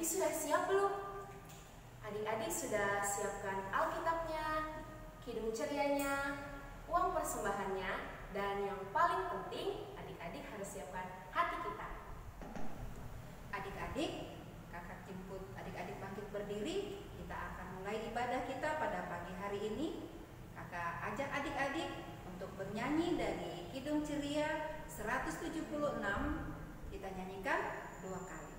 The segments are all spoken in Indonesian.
Adik-adik sudah siap belum? Adik-adik sudah siapkan Alkitabnya, kidung cerianya, uang persembahannya, dan yang paling penting, adik-adik harus siapkan hati kita. Adik-adik, kakak jemput adik-adik bangkit berdiri. Kita akan mulai ibadah kita pada pagi hari ini. Kakak ajak adik-adik untuk bernyanyi dari Kidung Ceria 176. Kita nyanyikan 2 kali.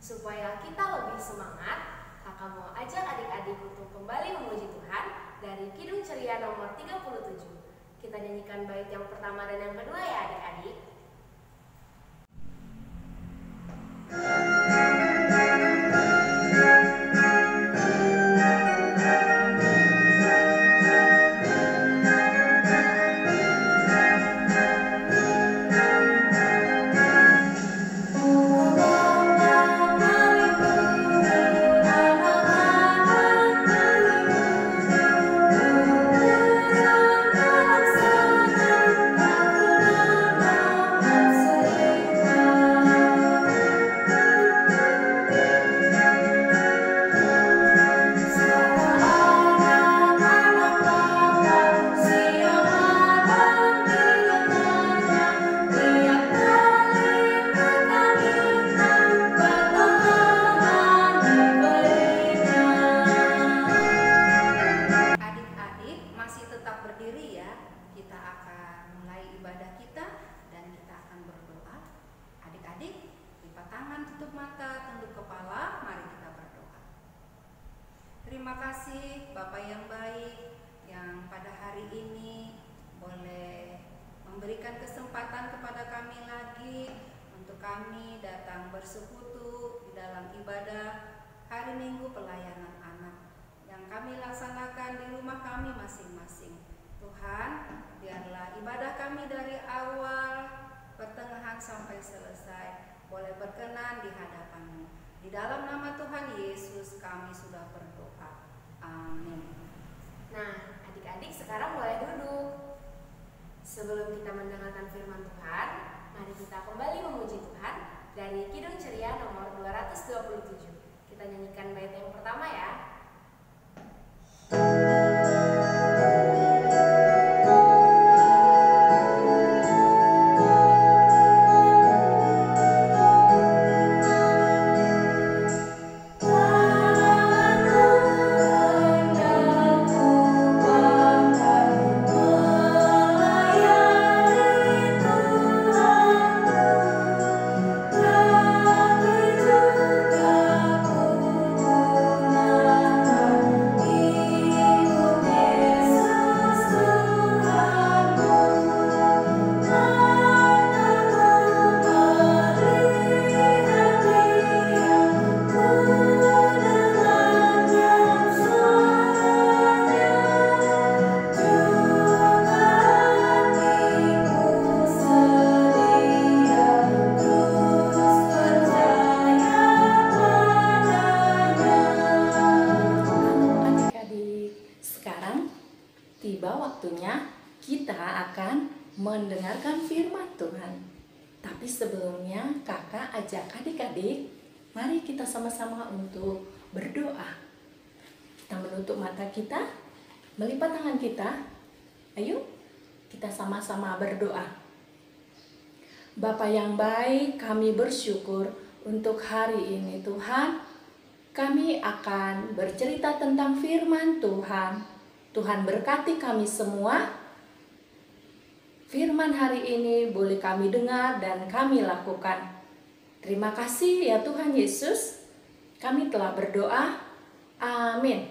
Supaya kita lebih semangat, kakak mau ajak adik-adik untuk kembali memuji Tuhan dari Kidung Ceria nomor 37. Kita nyanyikan bait yang pertama dan yang kedua ya adik-adik. Terima kasih Bapak yang baik yang pada hari ini boleh memberikan kesempatan kepada kami lagi untuk kami datang bersekutu di dalam ibadah hari Minggu pelayanan anak yang kami laksanakan di rumah kami masing-masing. Tuhan, biarlah ibadah kami dari awal, pertengahan sampai selesai boleh berkenan di hadapan-Mu. Di dalam nama Tuhan Yesus kami sudah berdoa. Amin. Nah, adik-adik sekarang boleh duduk. Sebelum kita mendengarkan firman Tuhan, mari kita kembali memuji Tuhan dari Kidung Ceria nomor 227. Kita nyanyikan bait yang pertama ya. Waktunya kita akan mendengarkan firman Tuhan. Tapi sebelumnya kakak ajak adik-adik, mari kita sama-sama untuk berdoa. Kita menutup mata kita melipat tangan kita. Ayo kita sama-sama berdoa. Bapa yang baik, kami bersyukur untuk hari ini Tuhan. Kami akan bercerita tentang firman Tuhan. Tuhan berkati kami semua. Firman hari ini boleh kami dengar dan kami lakukan. Terima kasih ya Tuhan Yesus. Kami telah berdoa. Amin.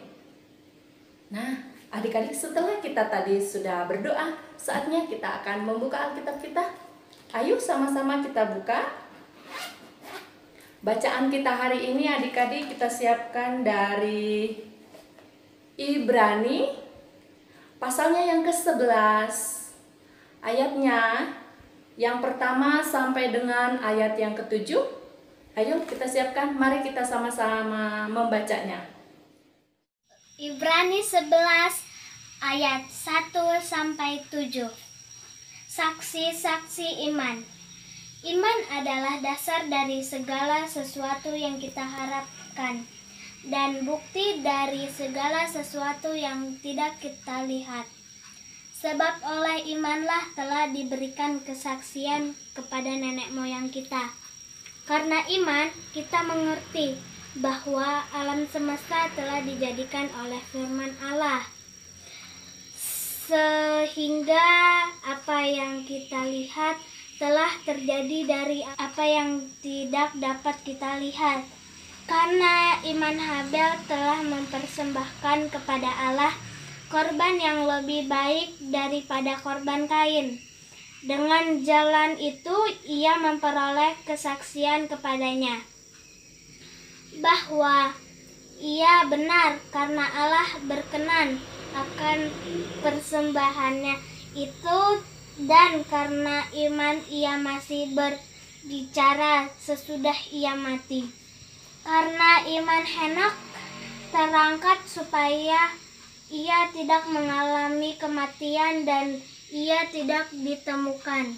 Nah, adik-adik, setelah kita tadi sudah berdoa, saatnya kita akan membuka Alkitab kita. Ayo sama-sama kita buka. Bacaan kita hari ini adik-adik kita siapkan dari Ibrani pasalnya yang ke-11. Ayatnya yang pertama sampai dengan ayat yang ke-7. Ayo kita siapkan, mari kita sama-sama membacanya. Ibrani 11 ayat 1 sampai 7. Saksi-saksi iman. Iman adalah dasar dari segala sesuatu yang kita harapkan dan bukti dari segala sesuatu yang tidak kita lihat. Sebab oleh imanlah telah diberikan kesaksian kepada nenek moyang kita. Karena iman kita mengerti bahwa alam semesta telah dijadikan oleh firman Allah, sehingga apa yang kita lihat telah terjadi dari apa yang tidak dapat kita lihat. Karena iman Habel telah mempersembahkan kepada Allah korban yang lebih baik daripada korban Kain. Dengan jalan itu ia memperoleh kesaksian kepadanya bahwa ia benar, karena Allah berkenan akan persembahannya itu, dan karena iman ia masih berbicara sesudah ia mati. Karena iman Henokh terangkat supaya ia tidak mengalami kematian dan ia tidak ditemukan,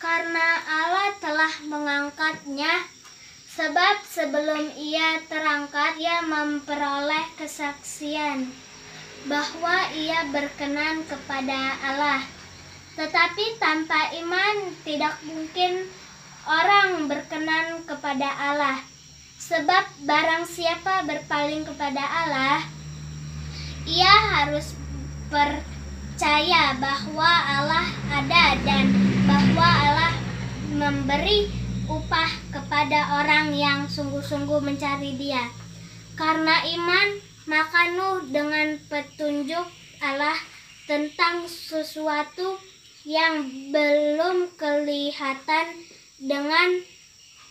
karena Allah telah mengangkatnya. Sebab sebelum ia terangkat, ia memperoleh kesaksian bahwa ia berkenan kepada Allah. Tetapi tanpa iman tidak mungkin orang berkenan kepada Allah. Sebab barang siapa berpaling kepada Allah, ia harus percaya bahwa Allah ada dan bahwa Allah memberi upah kepada orang yang sungguh-sungguh mencari Dia. Karena iman, maka Nuh dengan petunjuk Allah tentang sesuatu yang belum kelihatan dengan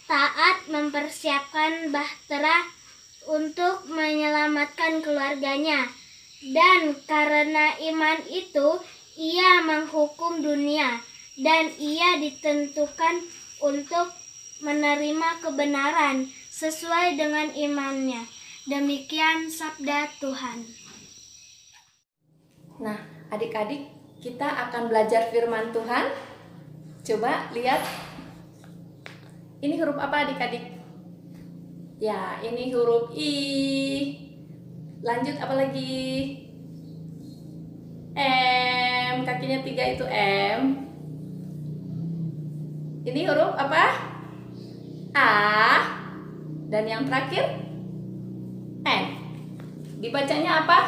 taat mempersiapkan bahtera untuk menyelamatkan keluarganya. Dan karena iman itu, ia menghukum dunia dan ia ditentukan untuk menerima kebenaran sesuai dengan imannya. Demikian sabda Tuhan. Nah, adik-adik, kita akan belajar firman Tuhan. Coba lihat. Ini huruf apa adik-adik? Ya, ini huruf I. Lanjut apa lagi? M, kakinya 3 itu M. Ini huruf apa? A. Dan yang terakhir N. Dibacanya apa?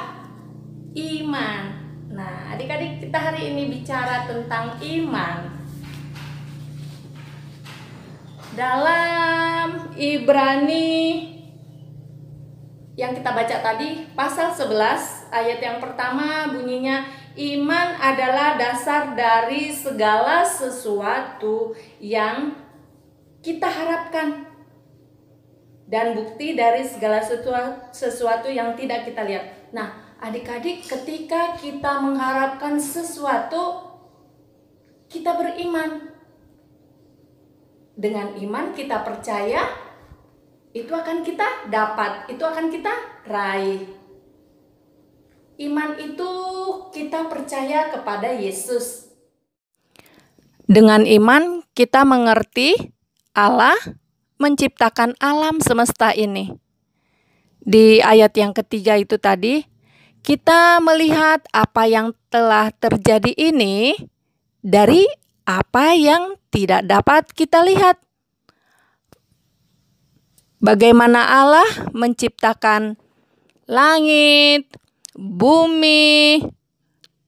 Iman. Nah, adik-adik, kita hari ini bicara tentang iman. Dalam Ibrani yang kita baca tadi, pasal 11 ayat yang pertama bunyinya, iman adalah dasar dari segala sesuatu yang kita harapkan dan bukti dari segala sesuatu yang tidak kita lihat. Nah, adik-adik, ketika kita mengharapkan sesuatu, kita beriman. Dengan iman kita percaya, itu akan kita dapat, itu akan kita raih. Iman itu kita percaya kepada Yesus. Dengan iman kita mengerti Allah menciptakan alam semesta ini. Di ayat yang ketiga itu tadi, kita melihat apa yang telah terjadi ini dari apa yang tidak dapat kita lihat. Bagaimana Allah menciptakan langit, bumi,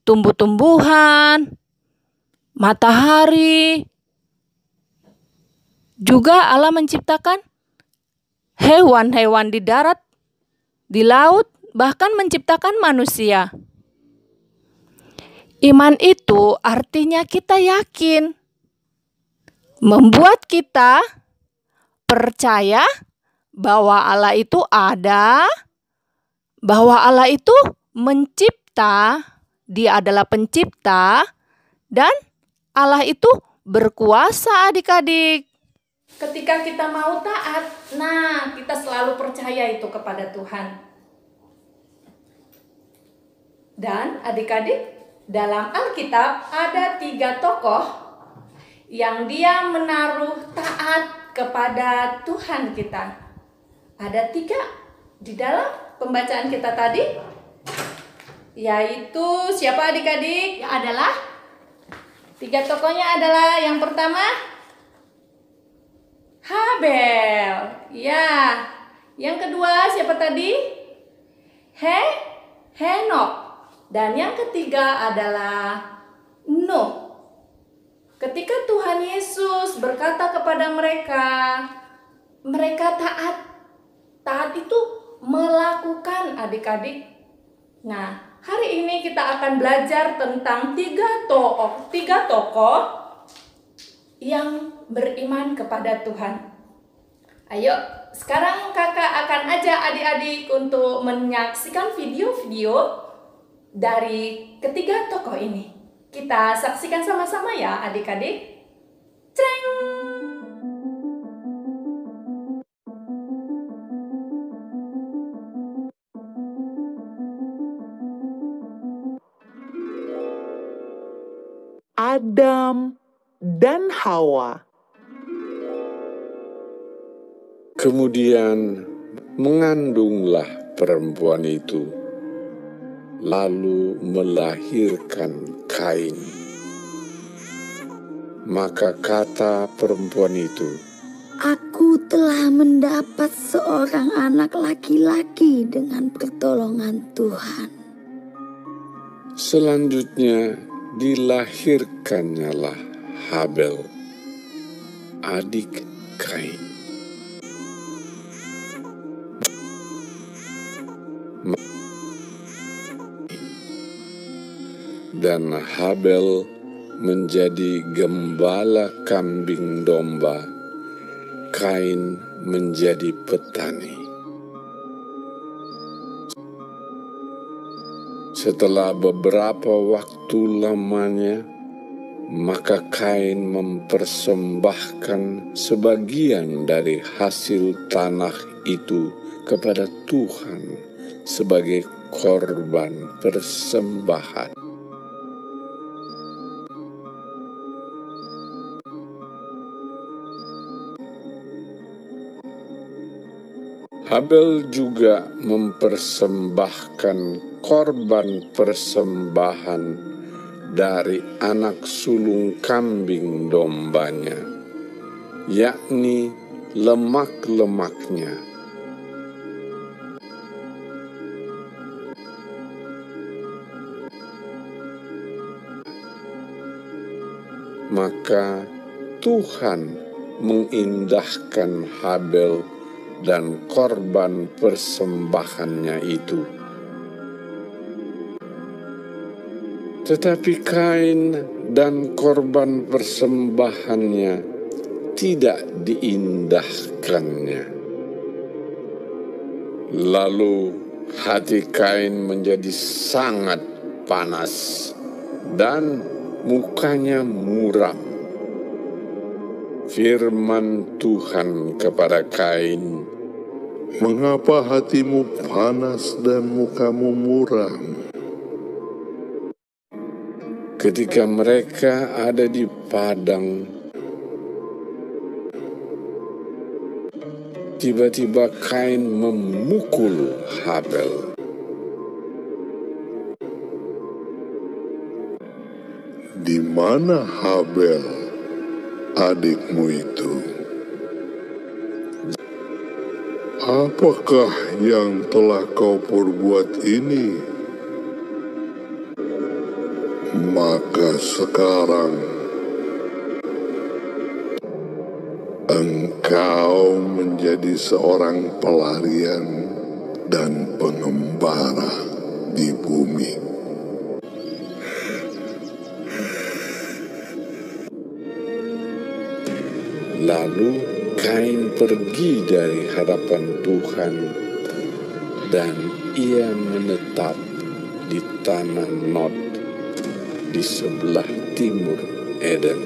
tumbuh-tumbuhan, matahari. Juga Allah menciptakan hewan-hewan di darat, di laut, bahkan menciptakan manusia. Iman itu artinya kita yakin, membuat kita percaya bahwa Allah itu ada, bahwa Allah itu mencipta, Dia adalah pencipta, dan Allah itu berkuasa adik-adik. Ketika kita mau taat, nah kita selalu percaya itu kepada Tuhan. Dan adik-adik, dalam Alkitab ada 3 tokoh yang dia menaruh taat kepada Tuhan kita. Ada 3 di dalam pembacaan kita tadi, yaitu siapa adik-adik? Adalah 3 tokohnya adalah yang pertama Habel. Ya. Yang kedua siapa tadi? Henok. Dan yang ketiga adalah Nuh. Ketika Tuhan Yesus berkata kepada mereka, mereka taat. Taat itu melakukan adik-adik. Nah, hari ini kita akan belajar tentang 3 tokoh yang beriman kepada Tuhan. Ayo, sekarang kakak akan ajak adik-adik untuk menyaksikan video-video dari ketiga tokoh ini. Kita saksikan sama-sama ya adik-adik. Ceng! Adam dan Hawa. Kemudian mengandunglah perempuan itu, lalu melahirkan Kain. Maka kata perempuan itu, "Aku telah mendapat seorang anak laki-laki dengan pertolongan Tuhan." Selanjutnya dilahirkannyalah Habel, adik Kain. Dan Habel menjadi gembala kambing domba, Kain menjadi petani. Setelah beberapa waktu lamanya, maka Kain mempersembahkan sebagian dari hasil tanah itu kepada Tuhan sebagai korban persembahan. Habel juga mempersembahkan korban persembahan dari anak sulung kambing dombanya, yakni lemak-lemaknya. Maka Tuhan mengindahkan Habel dan korban persembahannya itu. Tetapi Kain dan korban persembahannya tidak diindahkannya. Lalu hati Kain menjadi sangat panas dan mukanya muram. Firman Tuhan kepada Kain, "Mengapa hatimu panas dan mukamu muram?" Ketika mereka ada di padang, tiba-tiba Kain memukul Habel. di mana Habel, adikmu itu? Apakah yang telah kau perbuat ini? Maka sekarang engkau menjadi seorang pelarian dan pengembara di bumi. Lalu Kain pergi dari hadapan Tuhan dan ia menetap di tanah Nod di sebelah timur Eden.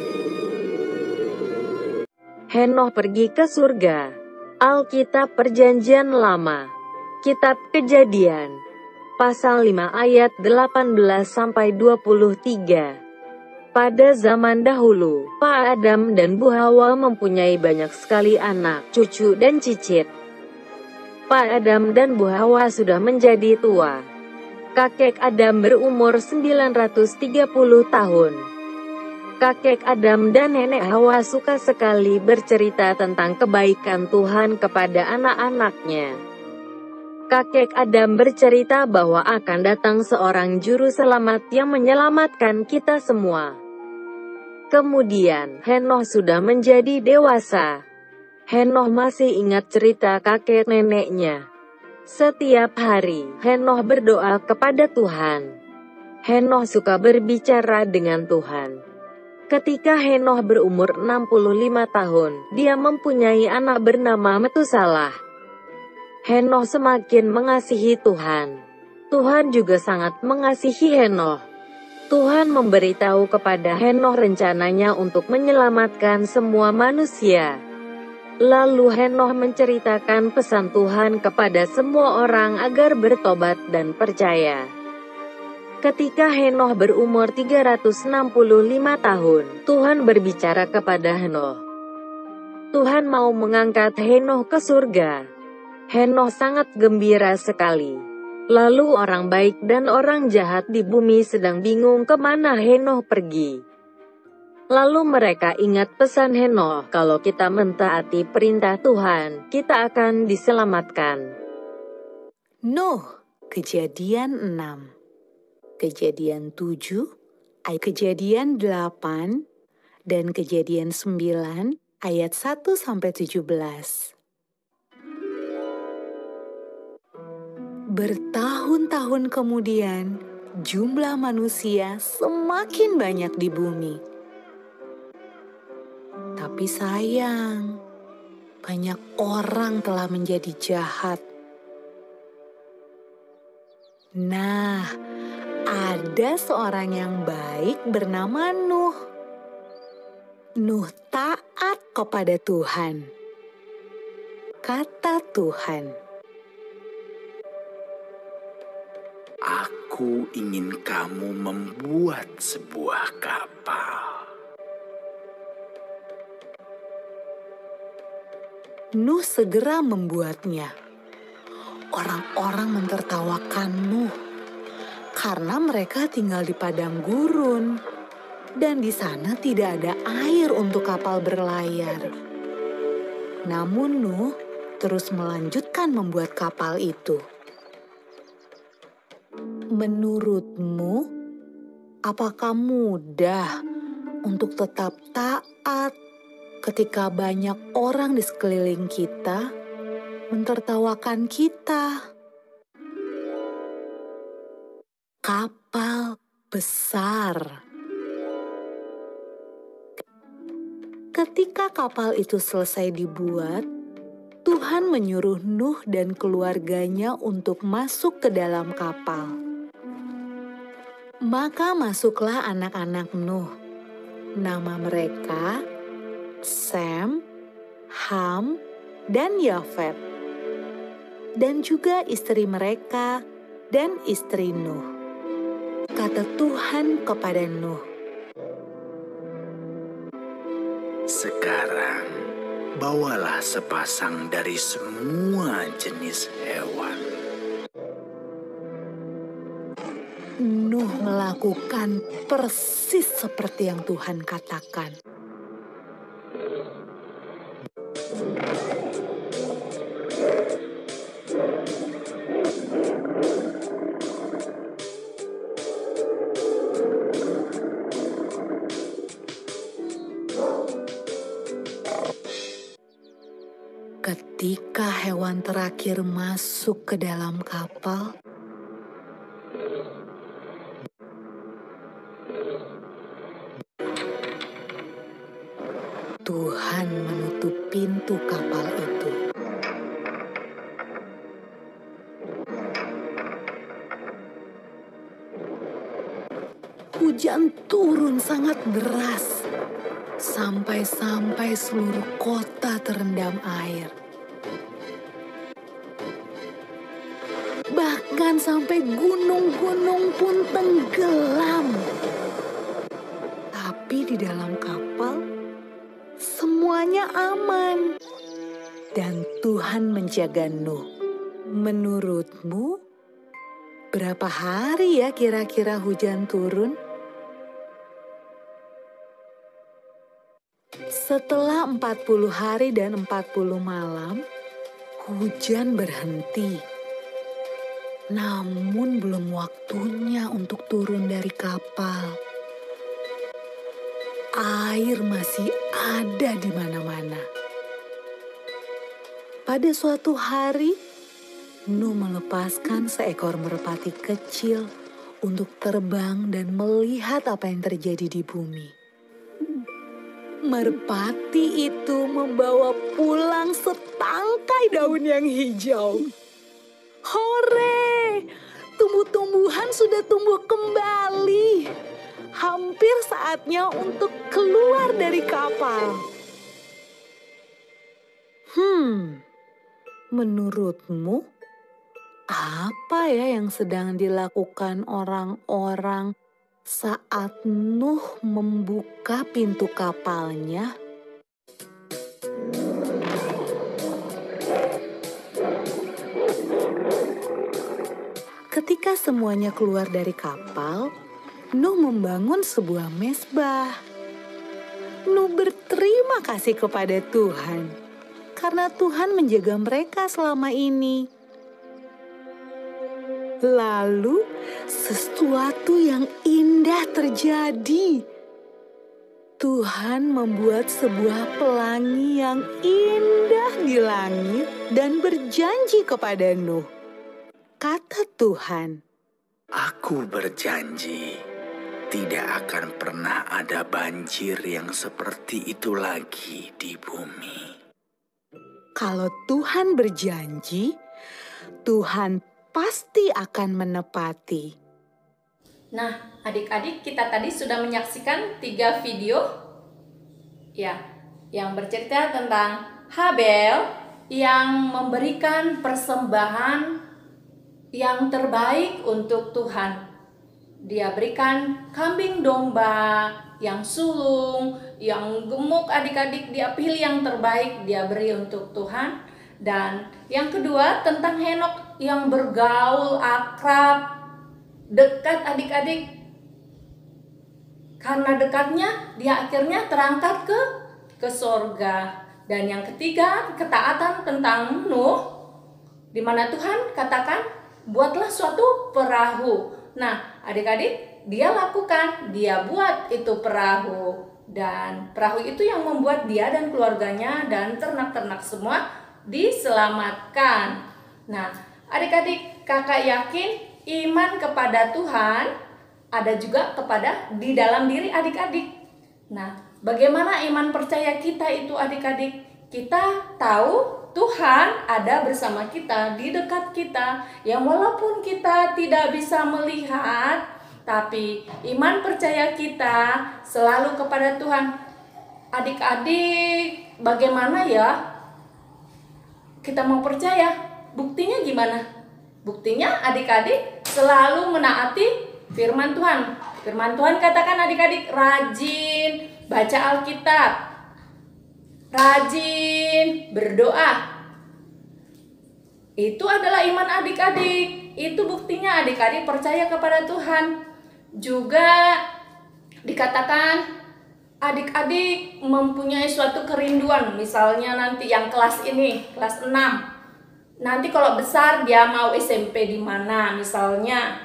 Henokh pergi ke surga. Alkitab Perjanjian Lama, Kitab Kejadian, pasal 5 ayat 18-23. Pada zaman dahulu, Pak Adam dan Bu Hawa mempunyai banyak sekali anak, cucu dan cicit. Pak Adam dan Bu Hawa sudah menjadi tua. Kakek Adam berumur 930 tahun. Kakek Adam dan nenek Hawa suka sekali bercerita tentang kebaikan Tuhan kepada anak-anaknya. Kakek Adam bercerita bahwa akan datang seorang juru selamat yang menyelamatkan kita semua. Kemudian, Henokh sudah menjadi dewasa. Henokh masih ingat cerita kakek neneknya. Setiap hari, Henokh berdoa kepada Tuhan. Henokh suka berbicara dengan Tuhan. Ketika Henokh berumur 65 tahun, dia mempunyai anak bernama Metusalah. Henokh semakin mengasihi Tuhan. Tuhan juga sangat mengasihi Henokh. Tuhan memberitahu kepada Henokh rencananya untuk menyelamatkan semua manusia. Lalu Henokh menceritakan pesan Tuhan kepada semua orang agar bertobat dan percaya. Ketika Henokh berumur 365 tahun, Tuhan berbicara kepada Henokh. Tuhan mau mengangkat Henokh ke surga. Henokh sangat gembira sekali. Lalu orang baik dan orang jahat di bumi sedang bingung kemana Henokh pergi. Lalu mereka ingat pesan Henokh, kalau kita mentaati perintah Tuhan, kita akan diselamatkan. Nuh, Kejadian 6, Kejadian 7, Kejadian 8, dan Kejadian 9 ayat 1-17. Bertahun-tahun kemudian, jumlah manusia semakin banyak di bumi. Tapi sayang, banyak orang telah menjadi jahat. Nah, ada seorang yang baik bernama Nuh. Nuh taat kepada Tuhan. Kata Tuhan, Aku ingin kamu membuat sebuah kapal. Nuh segera membuatnya. Orang-orang mentertawakan Nuh karena mereka tinggal di padang gurun dan di sana tidak ada air untuk kapal berlayar. Namun Nuh terus melanjutkan membuat kapal itu. Menurutmu, apakah mudah untuk tetap taat ketika banyak orang di sekeliling kita mentertawakan kita? Kapal besar. Ketika kapal itu selesai dibuat, Tuhan menyuruh Nuh dan keluarganya untuk masuk ke dalam kapal. Maka masuklah anak-anak Nuh. Nama mereka Sem, Ham, dan Yafet. Dan juga istri mereka dan istri Nuh. Kata Tuhan kepada Nuh, Sekarang, bawalah sepasang dari semua jenis hewan. Nuh melakukan persis seperti yang Tuhan katakan. Ketika hewan terakhir masuk ke dalam kapal, Tuhan menutup pintu kapal itu. Hujan turun sangat deras, sampai-sampai seluruh kota terendam air. Bahkan sampai gunung-gunung pun tenggelam. Tapi di dalam kapal, semuanya aman. Dan Tuhan menjaga Nuh. Menurutmu, berapa hari ya kira-kira hujan turun? Setelah 40 hari dan 40 malam, hujan berhenti. Namun belum waktunya untuk turun dari kapal. Air masih ada di mana-mana. Pada suatu hari, Nuh melepaskan seekor merpati kecil untuk terbang dan melihat apa yang terjadi di bumi. Merpati itu membawa pulang setangkai daun yang hijau. Hore! Tumbuh-tumbuhan sudah tumbuh kembali. Hampir saatnya untuk keluar dari kapal. Menurutmu, apa ya yang sedang dilakukan orang-orang saat Nuh membuka pintu kapalnya? Ketika semuanya keluar dari kapal, Nuh membangun sebuah mezbah. Nuh berterima kasih kepada Tuhan karena Tuhan menjaga mereka selama ini. Lalu sesuatu yang indah terjadi. Tuhan membuat sebuah pelangi yang indah di langit dan berjanji kepada Nuh. Kata Tuhan, Aku berjanji tidak akan pernah ada banjir yang seperti itu lagi di bumi. Kalau Tuhan berjanji, Tuhan pasti akan menepati. Nah, adik-adik, kita tadi sudah menyaksikan 3 video ya, yang bercerita tentang Habel yang memberikan persembahan yang terbaik untuk Tuhan. Dia berikan kambing domba yang sulung, yang gemuk, adik-adik dia pilih yang terbaik, dia beri untuk Tuhan. Dan yang kedua tentang Henokh yang bergaul, akrab, dekat adik-adik. Karena dekatnya dia akhirnya terangkat ke sorga. Dan yang ketiga ketaatan tentang Nuh, di mana Tuhan katakan buatlah suatu perahu. Nah adik-adik dia lakukan, dia buat itu perahu. Dan perahu itu yang membuat dia dan keluarganya dan ternak-ternak semua diselamatkan. Nah adik-adik, kakak yakin iman kepada Tuhan ada juga kepada di dalam diri adik-adik. Nah, bagaimana iman percaya kita itu adik-adik? Kita tahu Tuhan ada bersama kita, di dekat kita, yang walaupun kita tidak bisa melihat, tapi iman percaya kita selalu kepada Tuhan. Adik-adik, bagaimana ya kita mau percaya? Buktinya gimana? Buktinya adik-adik selalu menaati firman Tuhan. Firman Tuhan katakan adik-adik rajin baca Alkitab, rajin berdoa. Itu adalah iman adik-adik. Itu buktinya adik-adik percaya kepada Tuhan. Juga dikatakan adik-adik mempunyai suatu kerinduan, misalnya nanti yang kelas ini, kelas 6. Nanti kalau besar dia mau SMP di mana misalnya.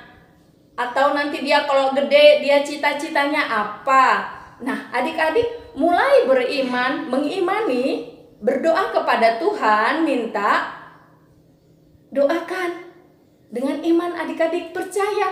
Atau nanti dia kalau gede dia cita-citanya apa. Nah, adik-adik mulai beriman, mengimani, berdoa kepada Tuhan, minta, doakan. Dengan iman adik-adik percaya.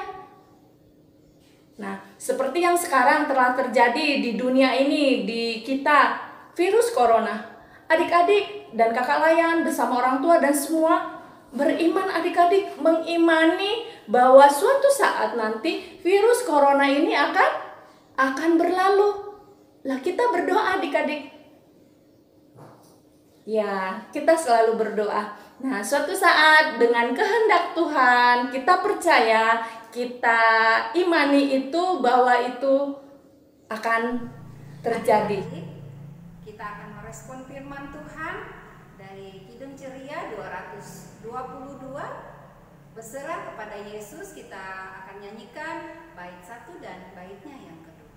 Nah, seperti yang sekarang telah terjadi di dunia ini, di kita, virus corona. Adik-adik dan kakak layan bersama orang tua dan semua beriman, adik-adik mengimani bahwa suatu saat nanti virus corona ini akan berlalu. Lah kita berdoa adik-adik. Ya, kita selalu berdoa. Nah, suatu saat dengan kehendak Tuhan, kita percaya, kita imani itu bahwa itu akan terjadi. Kita akan merespon firman Tuhan dari Kidung Ceria 222. Berserah kepada Yesus, kita akan nyanyikan bait 1 dan baitnya yang kedua.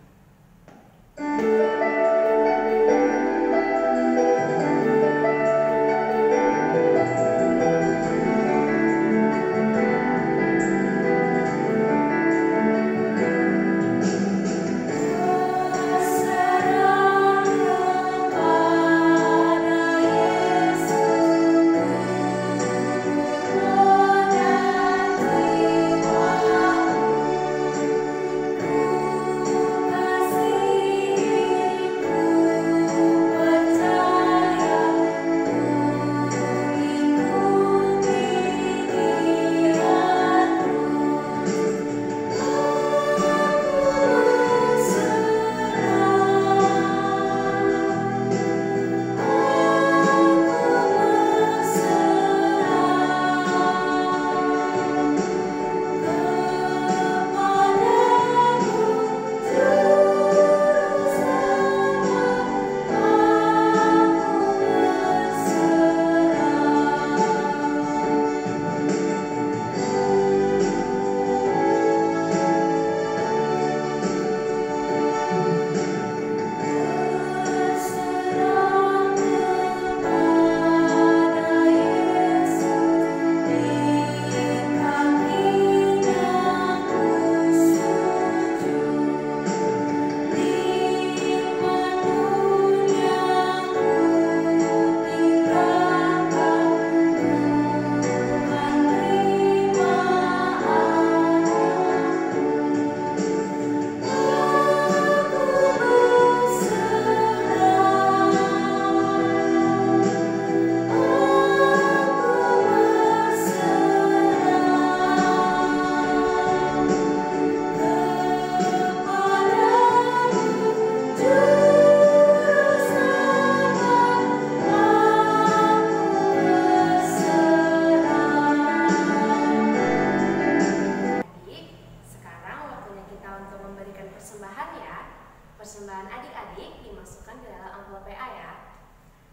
Persembahan adik-adik dimasukkan ke dalam amplop PA ya.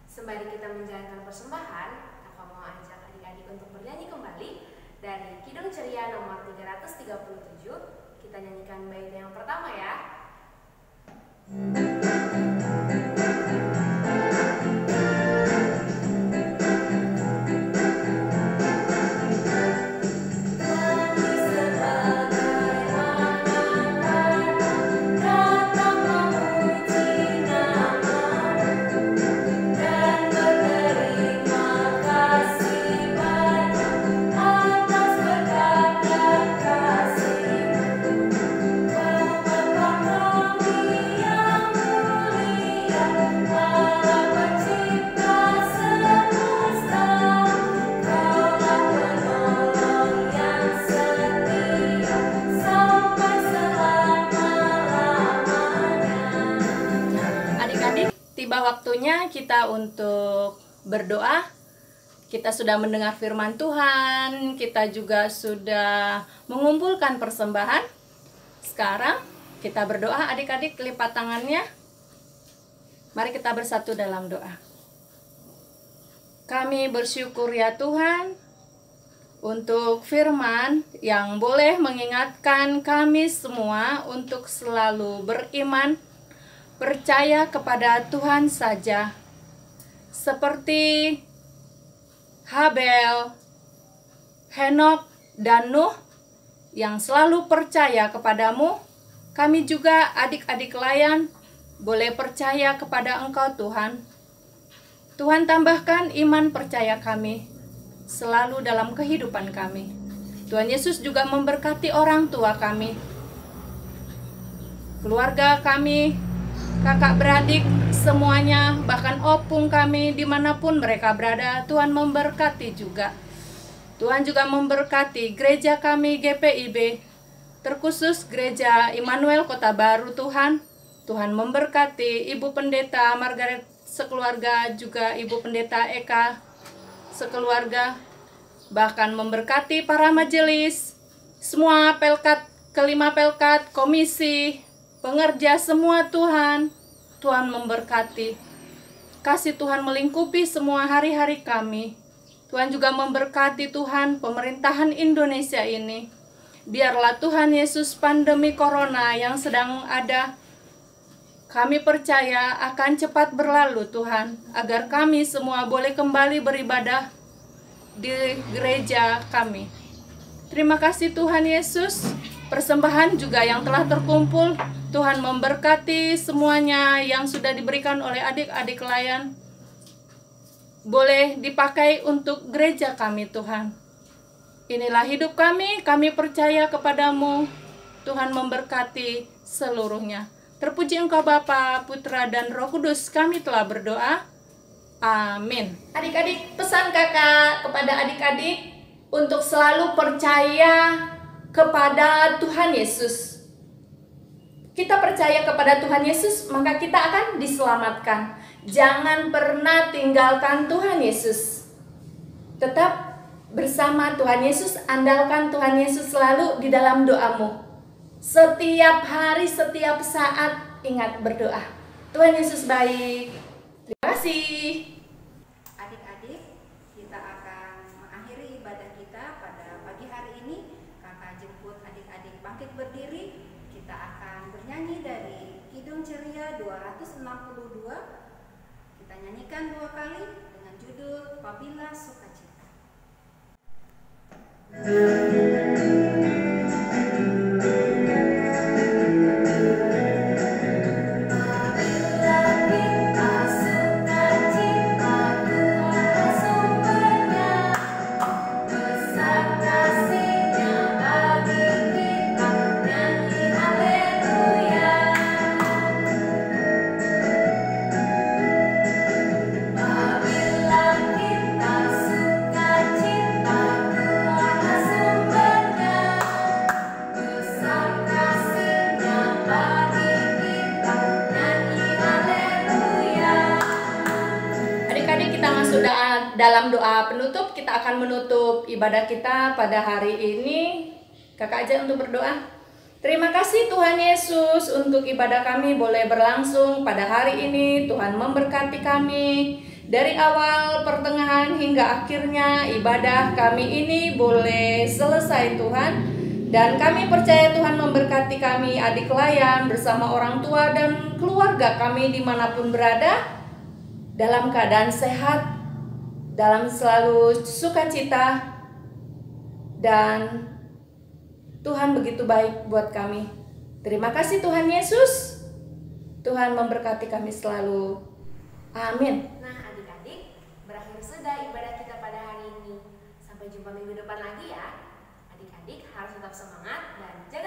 Sembari kita menjalankan persembahan, aku mau ajak adik-adik untuk bernyanyi kembali dari Kidung Ceria nomor 337. Kita nyanyikan bait yang pertama ya. Waktunya kita untuk berdoa. Kita sudah mendengar firman Tuhan, kita juga sudah mengumpulkan persembahan. Sekarang kita berdoa, adik-adik lipat tangannya. Mari kita bersatu dalam doa. Kami bersyukur ya Tuhan, untuk firman yang boleh mengingatkan kami semua untuk selalu beriman, percaya kepada Tuhan saja. Seperti Habel, Henokh, dan Nuh yang selalu percaya kepadamu, kami juga adik-adik layan boleh percaya kepada Engkau Tuhan. Tuhan tambahkan iman percaya kami selalu dalam kehidupan kami. Tuhan Yesus juga memberkati orang tua kami, keluarga kami, kakak beradik, semuanya, bahkan opung kami dimanapun mereka berada. Tuhan memberkati juga. Tuhan juga memberkati gereja kami GPIB, terkhusus gereja Immanuel Kota Baru. Tuhan memberkati Ibu Pendeta Margaret sekeluarga, juga Ibu Pendeta Eka sekeluarga, bahkan memberkati para majelis, semua pelkat, kelima pelkat, komisi, pengerja semua. Tuhan memberkati. Kasih Tuhan melingkupi semua hari-hari kami. Tuhan juga memberkati Tuhan pemerintahan Indonesia ini. Biarlah Tuhan Yesus pandemi corona yang sedang ada, kami percaya akan cepat berlalu Tuhan, agar kami semua boleh kembali beribadah di gereja kami. Terima kasih Tuhan Yesus. Persembahan juga yang telah terkumpul, Tuhan memberkati semuanya yang sudah diberikan oleh adik-adik layan, boleh dipakai untuk gereja kami Tuhan. Inilah hidup kami percaya kepadamu. Tuhan memberkati seluruhnya. Terpuji Engkau Bapa, Putra, dan Roh Kudus, kami telah berdoa. Amin. Adik-adik, pesan kakak kepada adik-adik untuk selalu percaya kepada Tuhan Yesus. Kita percaya kepada Tuhan Yesus, maka kita akan diselamatkan. Jangan pernah tinggalkan Tuhan Yesus. Tetap bersama Tuhan Yesus, andalkan Tuhan Yesus selalu di dalam doamu. Setiap hari, setiap saat, ingat berdoa. Tuhan Yesus baik. Terima kasih. Adik-adik, kita akan mengakhiri ibadah kita pada pagi hari ini. Kakak jemput adik-adik bangkit berdiri. Kita akan bernyanyi dari Kidung Ceria 262. Kita nyanyikan 2 kali dengan judul Apabila Sukacita. Dalam doa penutup, kita akan menutup ibadah kita pada hari ini. Kakak aja untuk berdoa. Terima kasih Tuhan Yesus untuk ibadah kami boleh berlangsung pada hari ini. Tuhan memberkati kami dari awal, pertengahan, hingga akhirnya ibadah kami ini boleh selesai Tuhan. Dan kami percaya Tuhan memberkati kami adik layan bersama orang tua dan keluarga kami dimanapun berada, dalam keadaan sehat, dalam selalu sukacita, dan Tuhan begitu baik buat kami. Terima kasih Tuhan Yesus. Tuhan memberkati kami selalu. Amin. Nah adik-adik, berakhir sudah ibadah kita pada hari ini. Sampai jumpa minggu depan lagi ya. Adik-adik harus tetap semangat dan jangan